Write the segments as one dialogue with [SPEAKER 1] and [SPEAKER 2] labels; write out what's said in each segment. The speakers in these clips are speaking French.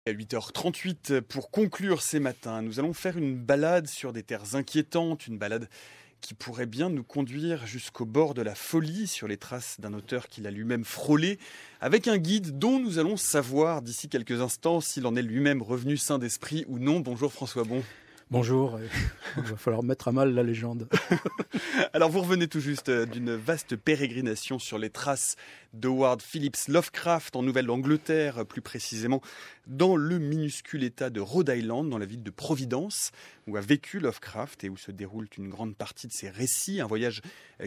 [SPEAKER 1] À 8h38, pour conclure ces matins, nous allons faire une balade sur des terres inquiétantes, une balade qui pourrait bien nous conduire jusqu'au bord de la folie, sur les traces d'un auteur qu'il a lui-même frôlé, avec un guide dont nous allons savoir d'ici quelques instants s'il en est lui-même revenu sain d'esprit ou non. Bonjour François Bon.
[SPEAKER 2] Bonjour, il va falloir mettre à mal la légende.
[SPEAKER 1] Alors vous revenez tout juste d'une vaste pérégrination sur les traces d'Howard Phillips Lovecraft en Nouvelle-Angleterre, plus précisément dans le minuscule état de Rhode Island, dans la ville de Providence, où a vécu Lovecraft et où se déroule une grande partie de ses récits. Un voyage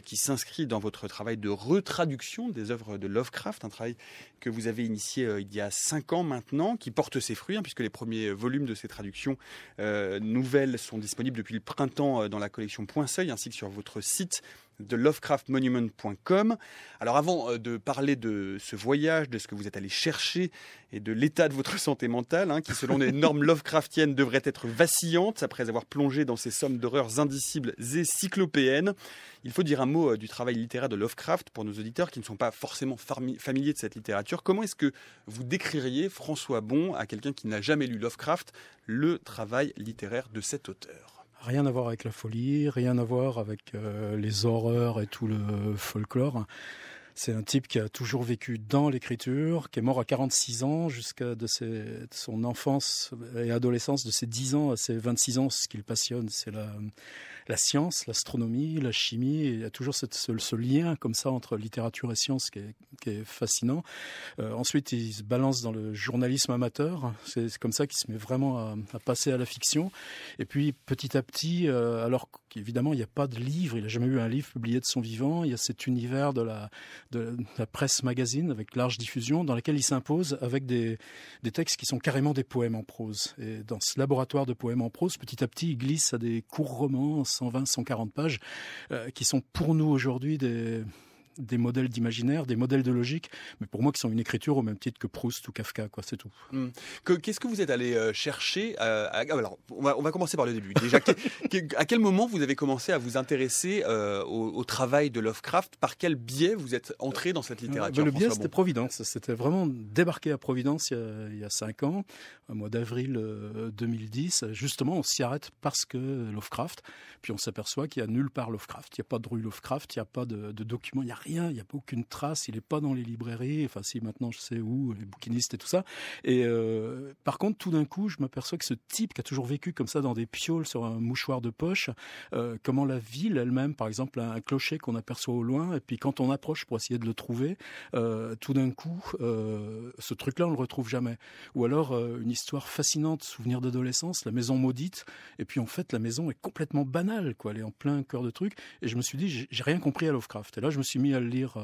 [SPEAKER 1] qui s'inscrit dans votre travail de retraduction des œuvres de Lovecraft, un travail que vous avez initié il y a 5 ans maintenant, qui porte ses fruits, puisque les premiers volumes de ces traductions nouvelles sont disponibles depuis le printemps dans la collection Point Seuil, ainsi que sur votre site de lovecraftmonument.com. Alors avant de parler de ce voyage, de ce que vous êtes allé chercher et de l'état de votre santé mentale, qui selon les normes Lovecraftiennes devrait être vacillante après avoir plongé dans ces sommes d'horreurs indicibles et cyclopéennes, il faut dire un mot du travail littéraire de Lovecraft pour nos auditeurs qui ne sont pas forcément familiers de cette littérature. Comment est-ce que vous décririez, François Bon, à quelqu'un qui n'a jamais lu Lovecraft, le travail littéraire de cet auteur ?
[SPEAKER 2] Rien à voir avec la folie, rien à voir avec les horreurs et tout le folklore. C'est un type qui a toujours vécu dans l'écriture, qui est mort à 46 ans, jusqu'à de son enfance et adolescence, de ses 10 ans à ses 26 ans. Ce qui le passionne, c'est la science, l'astronomie, la chimie. Et il y a toujours ce lien comme ça entre littérature et science qui est fascinant. Ensuite, il se balance dans le journalisme amateur. C'est comme ça qu'il se met vraiment à passer à la fiction. Et puis, petit à petit, alors qu'évidemment, il n'y a pas de livre, il n'a jamais eu un livre publié de son vivant, il y a cet univers de la presse magazine avec large diffusion dans laquelle il s'impose avec des textes qui sont carrément des poèmes en prose. Et dans ce laboratoire de poèmes en prose, petit à petit, il glisse à des courts romans, 120, 140 pages, qui sont pour nous aujourd'hui des modèles d'imaginaire, des modèles de logique, mais pour moi qui sont une écriture au même titre que Proust ou Kafka, c'est tout.
[SPEAKER 1] Qu'est-ce que vous êtes allé chercher alors, on va commencer par le début. Déjà, à quel moment vous avez commencé à vous intéresser au travail de Lovecraft ? Par quel biais vous êtes entré dans cette littérature ?
[SPEAKER 2] Le biais, c'était Providence. C'était vraiment débarqué à Providence il y a 5 ans, au mois d'avril 2010. Justement, on s'y arrête parce que Lovecraft, puis on s'aperçoit qu'il n'y a nulle part Lovecraft. Il n'y a pas de rue Lovecraft, il n'y a pas de documents, il n'y a rien, il n'y a aucune trace, il n'est pas dans les librairies, enfin si maintenant je sais où, les bouquinistes et tout ça. Et par contre, tout d'un coup, je m'aperçois que ce type qui a toujours vécu comme ça dans des pioles sur un mouchoir de poche, comment la ville elle-même, par exemple, a un clocher qu'on aperçoit au loin, et puis quand on approche pour essayer de le trouver, tout d'un coup, ce truc-là, on le retrouve jamais. Ou alors, une histoire fascinante, souvenir d'adolescence, la maison maudite, et puis en fait, la maison est complètement banale, elle est en plein cœur de truc, et je me suis dit, j'ai rien compris à Lovecraft. Et là, je me suis mis à le lire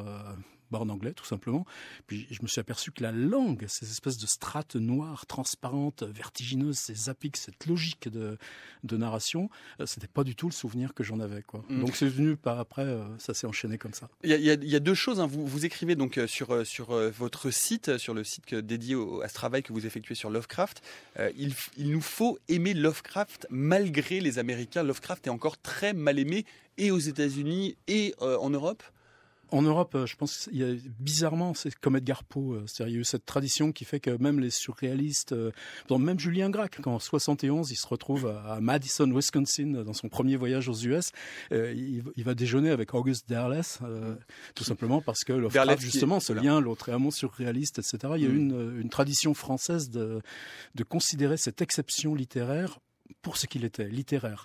[SPEAKER 2] en anglais, tout simplement. Puis je me suis aperçu que la langue, ces espèces de strates noires, transparentes, vertigineuses, ces zappings, cette logique de narration, c'était pas du tout le souvenir que j'en avais, Donc c'est venu par après, ça s'est enchaîné comme ça.
[SPEAKER 1] Il y a deux choses. Vous écrivez donc sur votre site, sur le site dédié à ce travail que vous effectuez sur Lovecraft. Il nous faut aimer Lovecraft malgré les Américains. Lovecraft est encore très mal aimé, et aux États-Unis et en Europe.
[SPEAKER 2] En Europe, je pense qu'il y a bizarrement, c'est comme Edgar Poe, c'est-à-dire il y a eu cette tradition qui fait que même les surréalistes, même Julien Gracq, quand en 71 il se retrouve à Madison, Wisconsin, dans son premier voyage aux US, il va déjeuner avec August Derleth, tout simplement parce que Lovecraft, justement, ce lien, l'autre amour surréaliste, etc. Il y a eu une tradition française de considérer cette exception littéraire pour ce qu'il était, littéraire.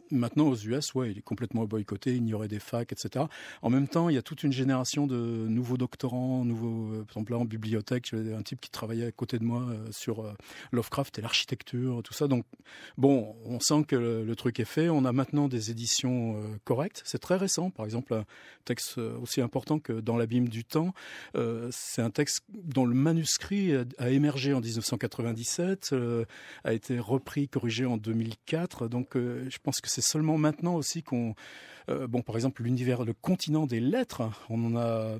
[SPEAKER 2] Maintenant, aux US, il est complètement boycotté, ignoré des facs, etc. En même temps, il y a toute une génération de nouveaux doctorants, par exemple là en bibliothèque, j'avais un type qui travaillait à côté de moi sur Lovecraft et l'architecture, tout ça. Donc, bon, on sent que le truc est fait. On a maintenant des éditions correctes. C'est très récent. Par exemple, un texte aussi important que Dans l'abîme du temps, c'est un texte dont le manuscrit a émergé en 1997, a été repris, corrigé en 2004. Donc, je pense que c'est seulement maintenant aussi qu'on... par exemple, l'univers, le continent des lettres, on en a...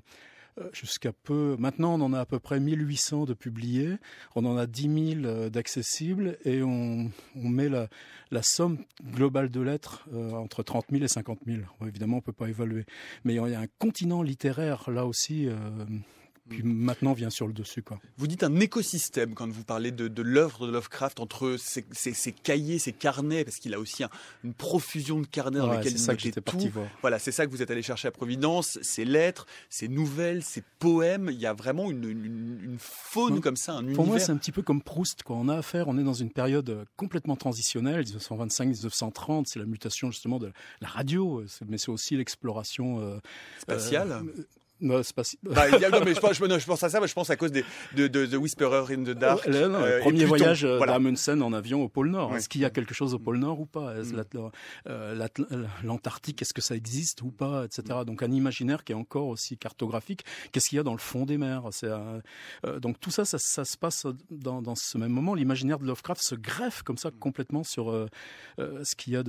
[SPEAKER 2] jusqu'à peu... Maintenant, on en a à peu près 1800 de publiés, on en a 10 000 d'accessibles, et on met la somme globale de lettres entre 30 000 et 50 000. Évidemment, on ne peut pas évaluer. Mais il y a un continent littéraire, là aussi... Puis maintenant vient sur le dessus, quoi.
[SPEAKER 1] Vous dites un écosystème quand vous parlez de l'œuvre de Lovecraft, entre ses cahiers, ses carnets, parce qu'il a aussi une profusion de carnets dans lesquels il mettait tout. Voilà, c'est ça que vous êtes allé chercher à Providence, ses lettres, ses nouvelles, ses poèmes. Il y a vraiment une faune comme ça, un univers.
[SPEAKER 2] Pour moi, c'est un petit peu comme Proust, quoi. On est dans une période complètement transitionnelle, 1925-1930, c'est la mutation justement de la radio, mais c'est aussi l'exploration
[SPEAKER 1] spatiale.
[SPEAKER 2] Non, c'est pas si...
[SPEAKER 1] non, mais je pense à ça, mais je pense à cause de Whisperer in the Dark.
[SPEAKER 2] Le premier voyage d'Amundsen en avion au pôle Nord.
[SPEAKER 1] Ouais.
[SPEAKER 2] Est-ce qu'il y a quelque chose au pôle Nord ou pas? L'Antarctique, est-ce que ça existe ou pas, etc. Donc un imaginaire qui est encore aussi cartographique. Qu'est-ce qu'il y a dans le fond des mers? Donc tout ça se passe dans ce même moment. L'imaginaire de Lovecraft se greffe comme ça complètement sur ce qu'il y a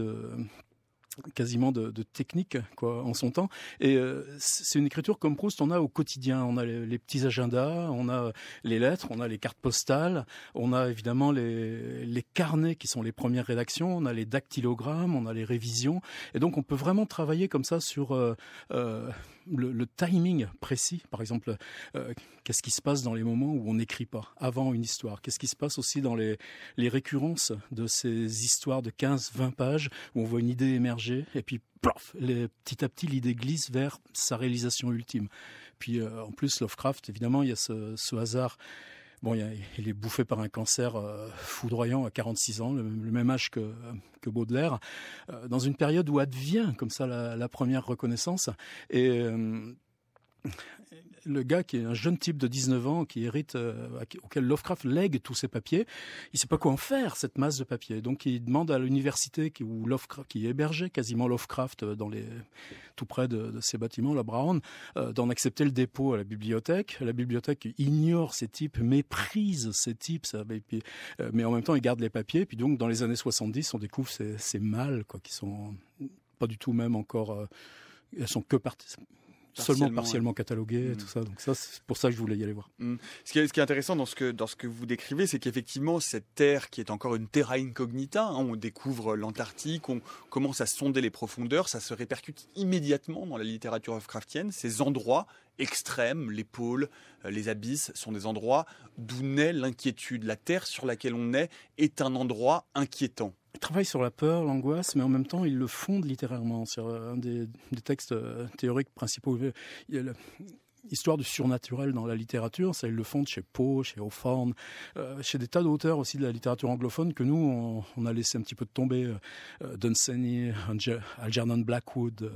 [SPEAKER 2] quasiment de technique, quoi, en son temps. Et c'est une écriture comme Proust, on a au quotidien. On a les petits agendas, on a les lettres, on a les cartes postales, on a évidemment les carnets qui sont les premières rédactions, on a les dactylogrammes, on a les révisions. Et donc on peut vraiment travailler comme ça sur le timing précis. Par exemple, qu'est-ce qui se passe dans les moments où on n'écrit pas, avant une histoire? Qu'est-ce qui se passe aussi dans les récurrences de ces histoires de 15-20 pages où on voit une idée émerger et puis plof, petit à petit l'idée glisse vers sa réalisation ultime. Puis en plus Lovecraft, évidemment, il y a ce hasard. Bon, il est bouffé par un cancer foudroyant à 46 ans, le même âge que Baudelaire, dans une période où advient comme ça la première reconnaissance. Et le gars qui est un jeune type de 19 ans qui hérite, auquel Lovecraft lègue tous ses papiers, il ne sait pas quoi en faire, cette masse de papiers. Donc il demande à l'université qui hébergeait quasiment Lovecraft tout près de ces bâtiments, la Brown, d'en accepter le dépôt à la bibliothèque. La bibliothèque ignore ces types, méprise ces types, mais en même temps il garde les papiers. Puis donc dans les années 70, on découvre ces malles, quoi, qui sont pas du tout même encore... elles sont que seulement partiellement catalogué, tout ça. Donc ça, c'est pour ça que je voulais y aller voir.
[SPEAKER 1] Ce qui est intéressant dans ce que vous décrivez, c'est qu'effectivement, cette terre qui est encore une terra incognita, on découvre l'Antarctique, on commence à sonder les profondeurs, ça se répercute immédiatement dans la littérature Lovecraftienne. Ces endroits extrêmes, les pôles, les abysses, sont des endroits d'où naît l'inquiétude. La terre sur laquelle on est un endroit inquiétant.
[SPEAKER 2] Il travaille sur la peur, l'angoisse, mais en même temps, il le fonde littéralement. C'est un des textes théoriques principaux. Il y a l'histoire du surnaturel dans la littérature, ça, il le fonde chez Poe, chez Hawthorne, chez des tas d'auteurs aussi de la littérature anglophone que nous, on a laissé un petit peu de tomber. Dunsany, Algernon Blackwood,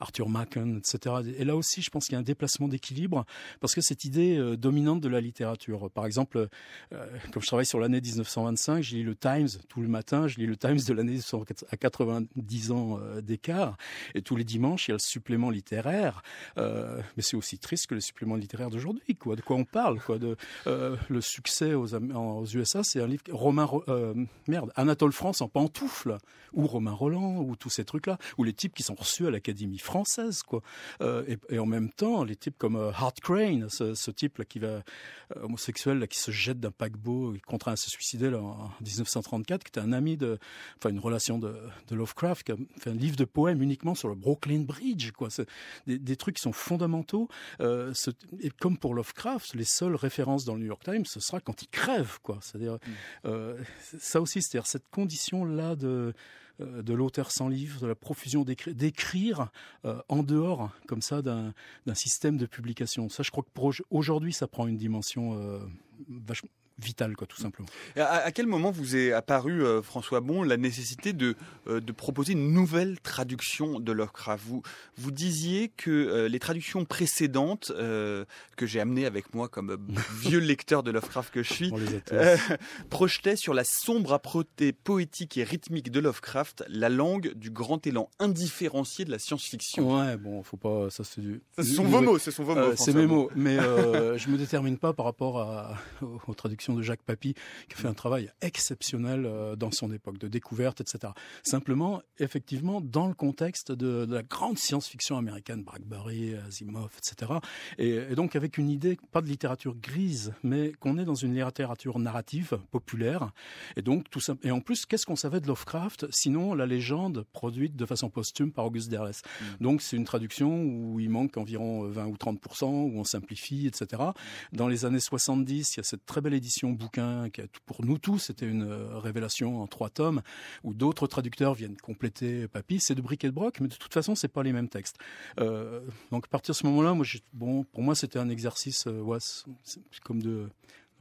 [SPEAKER 2] Arthur Machen, etc. Et là aussi, je pense qu'il y a un déplacement d'équilibre, parce que cette idée dominante de la littérature. Par exemple, comme je travaille sur l'année 1925, je lis le Times tout le matin, je lis le Times de l'année à 90 ans d'écart, et tous les dimanches, il y a le supplément littéraire, mais c'est aussi triste que les suppléments littéraires d'aujourd'hui, quoi. De quoi on parle, quoi. Le succès aux USA, c'est un livre Anatole France en pantoufles, ou Romain Roland, ou tous ces trucs-là, ou les types qui sont reçus à l'Académie française, quoi. Et en même temps, les types comme Hart Crane, ce type là qui va homosexuel là, qui se jette d'un paquebot, qui contraint à se suicider là, en 1934, qui était un ami une relation de Lovecraft, qui a fait un livre de poèmes uniquement sur le Brooklyn Bridge, quoi. C'est des trucs qui sont fondamentaux. Et comme pour Lovecraft, les seules références dans le New York Times, ce sera quand il crève, quoi. C'est-à-dire ça aussi, c'est-à-dire cette condition-là de l'auteur sans livre, de la profusion d'écrire en dehors, comme ça, d'un système de publication. Ça, je crois que pour aujourd'hui, ça prend une dimension vachement vitale, quoi, tout simplement.
[SPEAKER 1] À quel moment vous est apparu, François Bon, la nécessité de proposer une nouvelle traduction de Lovecraft? Vous disiez que les traductions précédentes, que j'ai amenées avec moi comme vieux lecteur de Lovecraft que je suis, projetaient sur la sombre âpreté poétique et rythmique de Lovecraft la langue du grand élan indifférencié de la science-fiction.
[SPEAKER 2] Ouais, bon, faut pas... Ça, c'est
[SPEAKER 1] ce sont vos mots,
[SPEAKER 2] c'est mes mots, mais je me détermine pas par rapport aux traductions traduction de Jacques Papy, qui a fait un travail exceptionnel dans son époque, de découverte, etc. Simplement, effectivement, dans le contexte de la grande science-fiction américaine, Bradbury, Asimov, etc. Et donc avec une idée, pas de littérature grise, mais qu'on est dans une littérature narrative, populaire. Et donc, tout ça. Et en plus, qu'est-ce qu'on savait de Lovecraft, sinon la légende produite de façon posthume par Auguste Derleth. Donc, c'est une traduction où il manque environ 20 ou 30%, où on simplifie, etc. Dans les années 70, il y a cette très belle édition bouquin qui, pour nous tous, c'était une révélation en 3 tomes, où d'autres traducteurs viennent compléter Papy. C'est de bric et de broc, mais de toute façon, c'est pas les mêmes textes. Donc, à partir de ce moment-là, pour moi, c'était un exercice, c'est comme de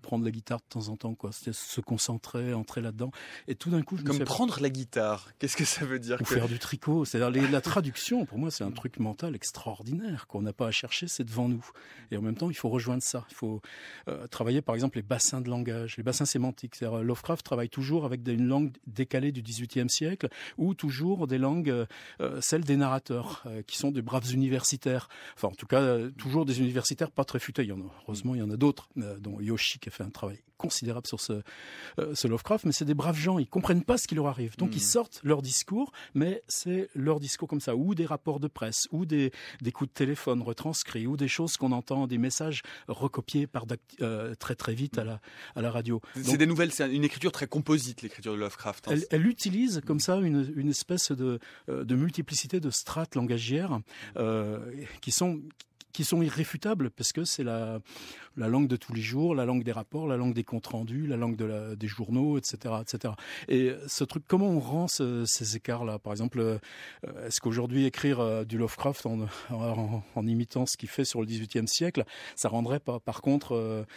[SPEAKER 2] prendre la guitare de temps en temps, quoi. C'était se concentrer, entrer là-dedans. Et tout d'un coup,
[SPEAKER 1] Comme prendre la guitare, qu'est-ce que ça veut dire?
[SPEAKER 2] Ou faire du tricot. C'est-à-dire la traduction, pour moi, c'est un truc mental extraordinaire qu'on n'a pas à chercher, c'est devant nous. Et en même temps, il faut rejoindre ça. Il faut travailler, par exemple, les bassins de langage, les bassins sémantiques. C'est-à-dire, Lovecraft travaille toujours avec une langue décalée du XVIIIe siècle, ou toujours des langues, celles des narrateurs, qui sont des braves universitaires. Enfin, en tout cas, toujours des universitaires pas très futés. Heureusement, il y en a d'autres, dont Yoshi, qui a fait un travail considérable sur ce Lovecraft, mais c'est des braves gens, ils comprennent pas ce qui leur arrive. Donc ils sortent leur discours, mais c'est leur discours comme ça, ou des rapports de presse, ou des coups de téléphone retranscrits, ou des choses qu'on entend, des messages recopiés très très vite à la radio.
[SPEAKER 1] C'est des nouvelles, c'est une écriture très composite, l'écriture de Lovecraft.
[SPEAKER 2] Elle utilise comme ça une espèce de multiplicité de strates langagières qui sont irréfutables, parce que c'est la langue de tous les jours, la langue des rapports, la langue des comptes rendus, la langue des journaux, etc., etc. Et ce truc, comment on rend ces écarts-là? Par exemple, est-ce qu'aujourd'hui écrire du Lovecraft en imitant ce qu'il fait sur le XVIIIe siècle, ça rendrait pas? Par contre,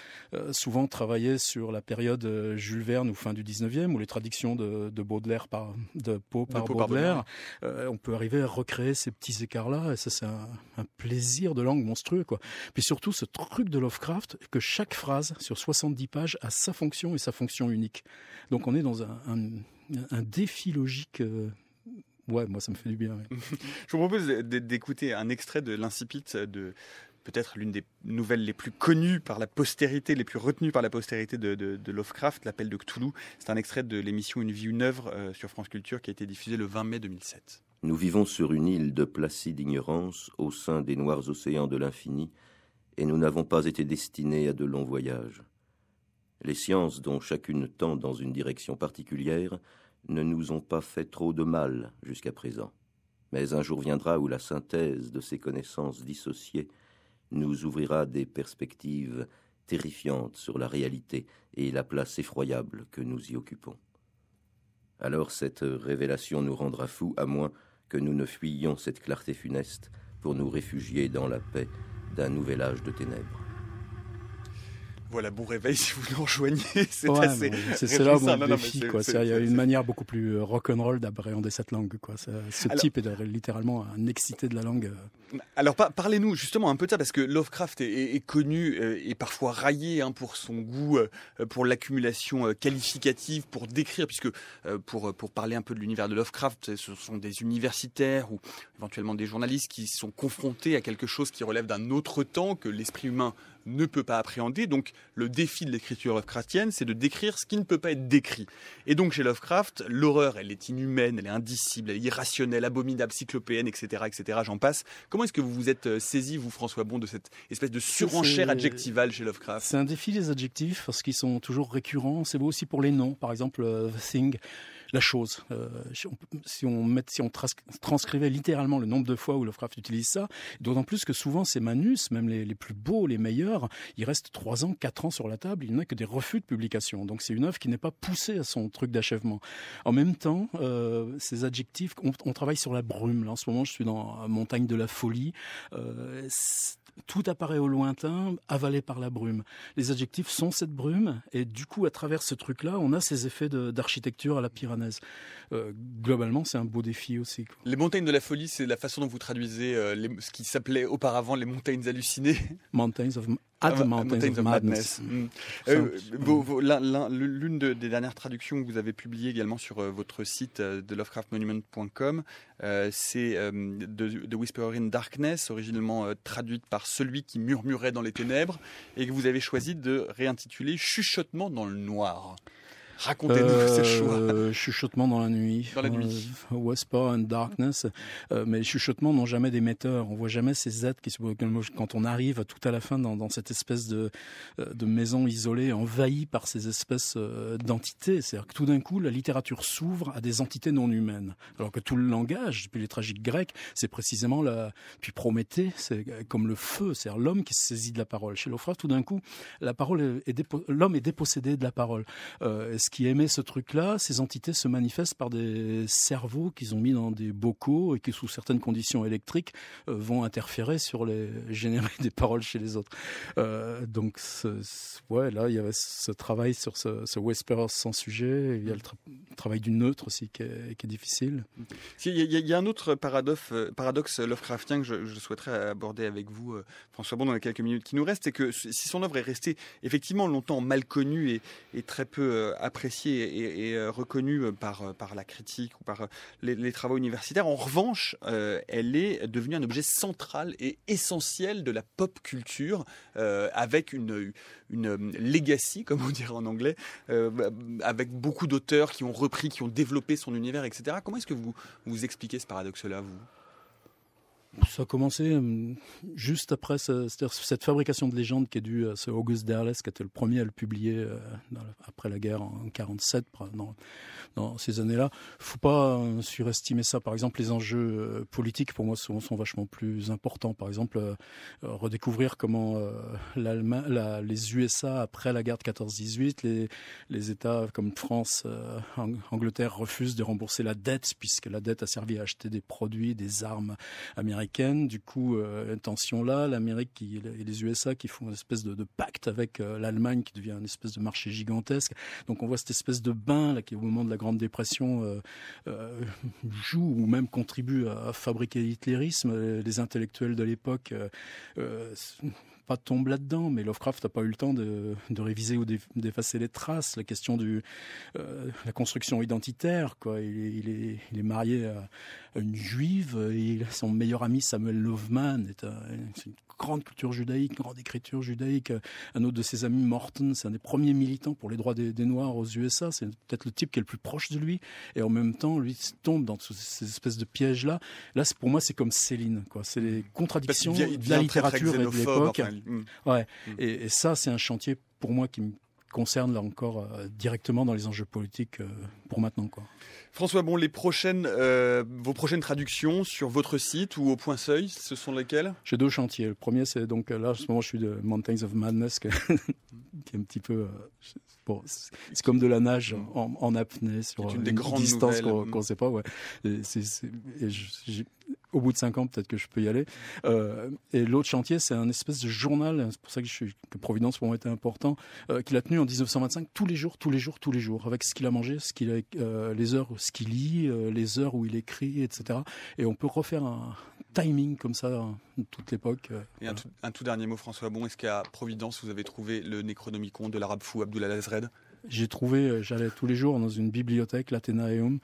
[SPEAKER 2] souvent travailler sur la période Jules Verne ou fin du XIXe, ou les traductions de Baudelaire de Poe par Baudelaire, on peut arriver à recréer ces petits écarts-là, et ça, c'est un plaisir de langue monstrueux, quoi. Puis surtout, ce truc de Lovecraft, que chaque phrase sur 70 pages a sa fonction et sa fonction unique. Donc on est dans un défi logique. Ouais, moi ça me fait du bien. Ouais.
[SPEAKER 1] Je vous propose d'écouter un extrait de l'Incipit de peut-être l'une des nouvelles les plus connues par la postérité, les plus retenues par la postérité de Lovecraft, L'Appel de Cthulhu. C'est un extrait de l'émission Une vie, une œuvre sur France Culture qui a été diffusée le 20 mai 2007.
[SPEAKER 3] Nous vivons sur une île de placide ignorance au sein des noirs océans de l'infini, et nous n'avons pas été destinés à de longs voyages. Les sciences, dont chacune tend dans une direction particulière, ne nous ont pas fait trop de mal jusqu'à présent. Mais un jour viendra où la synthèse de ces connaissances dissociées nous ouvrira des perspectives terrifiantes sur la réalité et la place effroyable que nous y occupons. Alors cette révélation nous rendra fous, à moins que nous ne fuyions cette clarté funeste pour nous réfugier dans la paix d'un nouvel âge de ténèbres.
[SPEAKER 1] Voilà, bon réveil si vous nous rejoignez. C'est
[SPEAKER 2] là mon défi, quoi. Il y a une manière beaucoup plus rock'n'roll d'appréhender cette langue, quoi. Type est littéralement un excité de la langue.
[SPEAKER 1] Alors parlez-nous justement un peu de ça, parce que Lovecraft est connu et parfois raillé pour son goût pour l'accumulation qualificative, pour décrire, puisque pour parler un peu de l'univers de Lovecraft, ce sont des universitaires ou éventuellement des journalistes qui sont confrontés à quelque chose qui relève d'un autre temps que l'esprit humain ne peut pas appréhender. Donc le défi de l'écriture Lovecraftienne, c'est de décrire ce qui ne peut pas être décrit. Et donc chez Lovecraft, l'horreur, elle est inhumaine, elle est indicible, elle est irrationnelle, abominable, cyclopéenne, etc., etc., j'en passe. Comment est-ce que vous vous êtes saisi, vous, François Bon, de cette espèce de surenchère adjectivale chez Lovecraft?
[SPEAKER 2] C'est un défi, les adjectifs, parce qu'ils sont toujours récurrents. C'est beau aussi pour les noms. Par exemple, The Thing, la chose. Si on transcrivait littéralement le nombre de fois où Lovecraft utilise ça, d'autant plus que souvent ces manus, même les plus beaux, les meilleurs, ils restent 3 ans, 4 ans sur la table, il n'y a que des refus de publication. Donc c'est une œuvre qui n'est pas poussée à son truc d'achèvement. En même temps, ces adjectifs, on travaille sur la brume. Là, en ce moment, je suis dans la montagne de la folie. Tout apparaît au lointain, avalé par la brume. Les adjectifs sont cette brume, et du coup, à travers ce truc-là, on a ces effets d'architecture à la Piranèse. Globalement, c'est un beau défi aussi, quoi.
[SPEAKER 1] Les montagnes de la folie, c'est la façon dont vous traduisez ce qui s'appelait auparavant les montagnes hallucinées.
[SPEAKER 2] Mountains of At the Mountains of Madness.
[SPEAKER 1] L'une des dernières traductions que vous avez publiées également sur votre site de lovecraftmonument.com, c'est The Whisperer in Darkness, originellement traduite par Celui qui murmurait dans les ténèbres, et que vous avez choisi de réintituler Chuchotement dans le noir. Racontez-nous ces choix.
[SPEAKER 2] Chuchotement dans la nuit.
[SPEAKER 1] Dans la nuit.
[SPEAKER 2] Whisper and Darkness. Mais les chuchotements n'ont jamais d'émetteur. On voit jamais ces êtres qui, quand on arrive tout à la fin dans cette espèce de maison isolée, envahie par ces espèces d'entités. C'est-à-dire que tout d'un coup, la littérature s'ouvre à des entités non humaines. Alors que tout le langage, depuis les tragiques grecs, c'est précisément puis Prométhée, c'est comme le feu. C'est-à-dire l'homme qui se saisit de la parole. Chez Lovecraft, tout d'un coup, l'homme est dépossédé de la parole. Qui aimaient ce truc-là, ces entités se manifestent par des cerveaux qu'ils ont mis dans des bocaux et qui, sous certaines conditions électriques, vont interférer générer des paroles chez les autres. Donc, là, il y avait ce travail sur ce Whisperer sans sujet. Il y a le travail du neutre aussi qui est difficile.
[SPEAKER 1] Il y a un autre paradoxe Lovecraftien que je souhaiterais aborder avec vous, François Bon, dans les quelques minutes qui nous restent, c'est que si son œuvre est restée effectivement longtemps mal connue et très peu appréciée et reconnue par la critique ou par les travaux universitaires, en revanche, elle est devenue un objet central et essentiel de la pop culture, avec une legacy, comme on dirait en anglais, avec beaucoup d'auteurs qui ont repris, qui ont développé son univers, etc. Comment est-ce que vous expliquez ce paradoxe-là, vous ?
[SPEAKER 2] Ça a commencé juste après c'est-à-dire cette fabrication de légendes qui est due à ce August Derleth, qui était le premier à le publier après la guerre en 1947, dans ces années-là. Il ne faut pas surestimer ça. Par exemple, les enjeux politiques, pour moi, sont vachement plus importants. Par exemple, redécouvrir comment les USA, après la guerre de 14-18, les États comme France, Angleterre, refusent de rembourser la dette, puisque la dette a servi à acheter des produits, des armes américaines. Du coup, tension là, l'Amérique et les USA qui font une espèce de pacte avec l'Allemagne qui devient une espèce de marché gigantesque. Donc on voit cette espèce de bain là, qui au moment de la Grande Dépression joue ou même contribue à fabriquer l'hitlérisme. Les intellectuels de l'époque pas tombe là-dedans, mais Lovecraft n'a pas eu le temps de réviser ou d'effacer les traces. La question de la construction identitaire, quoi. Il est marié à une juive et son meilleur ami Samuel Loveman c'est une grande culture judaïque, une grande écriture judaïque. Un autre de ses amis, Morton, c'est un des premiers militants pour les droits des Noirs aux USA. C'est peut-être le type qui est le plus proche de lui. Et en même temps, lui tombe dans ces espèces de pièges-là. Là, pour moi, c'est comme Céline, quoi. C'est les contradictions de la littérature et de l'époque. Ouais. Et ça, c'est un chantier pour moi qui me concerne là encore directement dans les enjeux politiques pour maintenant, quoi.
[SPEAKER 1] François Bon, vos prochaines traductions sur votre site ou au Point Seuil, ce sont lesquelles ?
[SPEAKER 2] J'ai 2 chantiers. Le premier, c'est donc là, en ce moment, je suis de Mountains of Madness, qui est un petit peu... c'est comme de la nage en apnée sur une distance qu'on ne sait pas. Ouais. Au bout de 5 ans, peut-être que je peux y aller. Et l'autre chantier, c'est un espèce de journal. C'est pour ça que Providence pour moi était important, qu'il a tenu en 1925 tous les jours, avec ce qu'il a mangé, les heures, ce qu'il lit, les heures où il écrit, etc. Et on peut refaire un timing comme ça de toute l'époque.
[SPEAKER 1] Et un tout dernier mot, François Bon, est-ce qu'à Providence, vous avez trouvé le Necronomicon de l'arabe fou Abdullah Azred ?
[SPEAKER 2] J'allais tous les jours dans une bibliothèque, l'Athénaeum,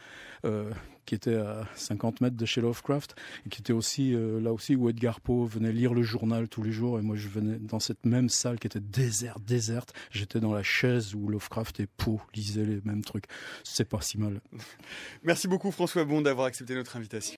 [SPEAKER 2] qui était à 50 mètres de chez Lovecraft, et qui était aussi là aussi où Edgar Poe venait lire le journal tous les jours, et moi je venais dans cette même salle qui était déserte. J'étais dans la chaise où Lovecraft et Poe lisaient les mêmes trucs. C'est pas si mal.
[SPEAKER 1] Merci beaucoup François Bon d'avoir accepté notre invitation.